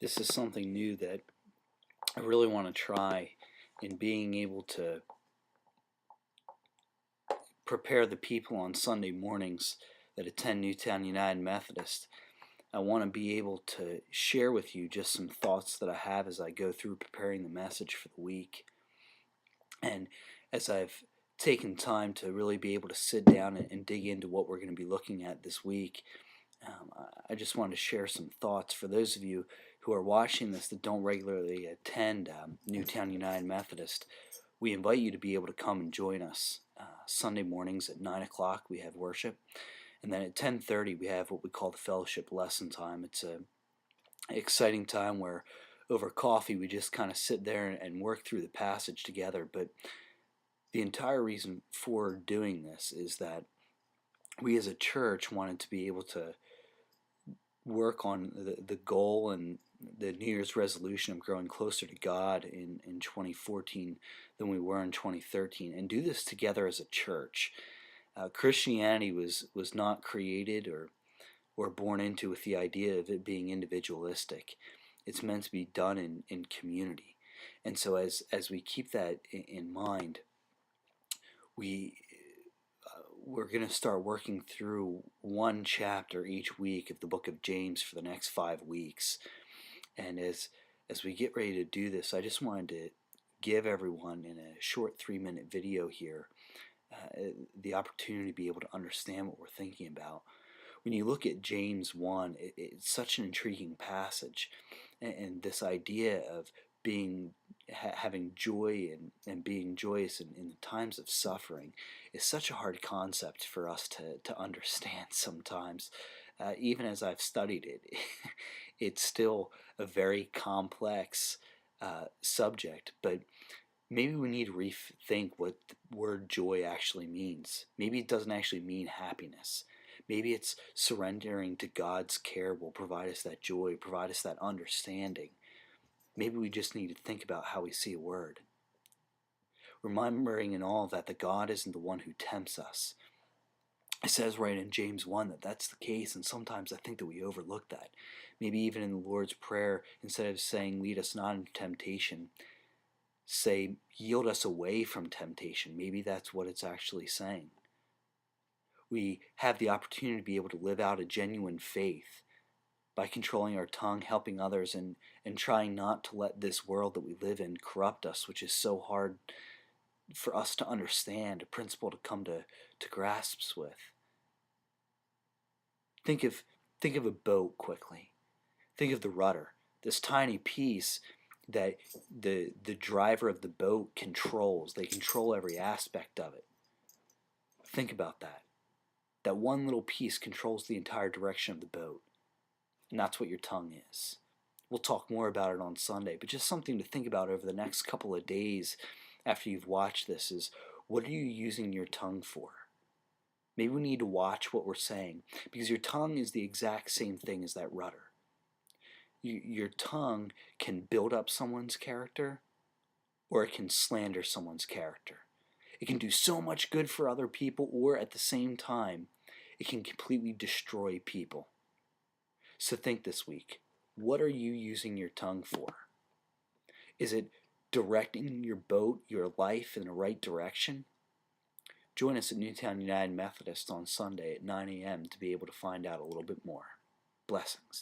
This is something new that I really want to try in being able to prepare the people on Sunday mornings that attend Newtown United Methodist. I want to be able to share with you just some thoughts that I have as I go through preparing the message for the week. And as I've taken time to really be able to sit down and dig into what we're going to be looking at this week, I just wanted to share some thoughts for those of you who are watching this that don't regularly attend Newtown United Methodist. We invite you to be able to come and join us. Sunday mornings at 9 o'clock we have worship, and then at 10:30 we have what we call the fellowship lesson time. It's an exciting time where over coffee we just kind of sit there and work through the passage together. But the entire reason for doing this is that we as a church wanted to be able to work on the goal and the New Year's resolution of growing closer to God in 2014 than we were in 2013, and do this together as a church. Christianity was not created or born into with the idea of it being individualistic. It's meant to be done in community. And so as we keep that in mind, we're going to start working through one chapter each week of the book of James for the next 5 weeks. And as we get ready to do this, I just wanted to give everyone in a short 3-minute video here the opportunity to be able to understand what we're thinking about. When you look at James 1, it's such an intriguing passage, and this idea of having joy and being joyous in the times of suffering is such a hard concept for us to understand sometimes. Even as I've studied it, it's still a very complex subject, but maybe we need to rethink what the word joy actually means. Maybe it doesn't actually mean happiness. Maybe it's surrendering to God's care will provide us that joy, provide us that understanding. Maybe we just need to think about how we see a word. Remembering in all that God isn't the one who tempts us. It says right in James 1 that that's the case, and sometimes I think that we overlook that. Maybe even in the Lord's Prayer, instead of saying, lead us not into temptation, say, yield us away from temptation. Maybe that's what it's actually saying. We have the opportunity to be able to live out a genuine faith by controlling our tongue, helping others, and trying not to let this world that we live in corrupt us, which is so hard for us to understand, a principle to come to grasps with. Think of a boat quickly. Think of the rudder, this tiny piece that the driver of the boat controls. They control every aspect of it. Think about that. That one little piece controls the entire direction of the boat. And that's what your tongue is. We'll talk more about it on Sunday, but just something to think about over the next couple of days after you've watched this is, what are you using your tongue for? Maybe we need to watch what we're saying, because your tongue is the exact same thing as that rudder. Your tongue can build up someone's character, or it can slander someone's character. It can do so much good for other people, or at the same time, it can completely destroy people. So think this week, what are you using your tongue for? Is it directing your boat, your life in the right direction? Join us at Newtown United Methodist on Sunday at 9 a.m. to be able to find out a little bit more. Blessings.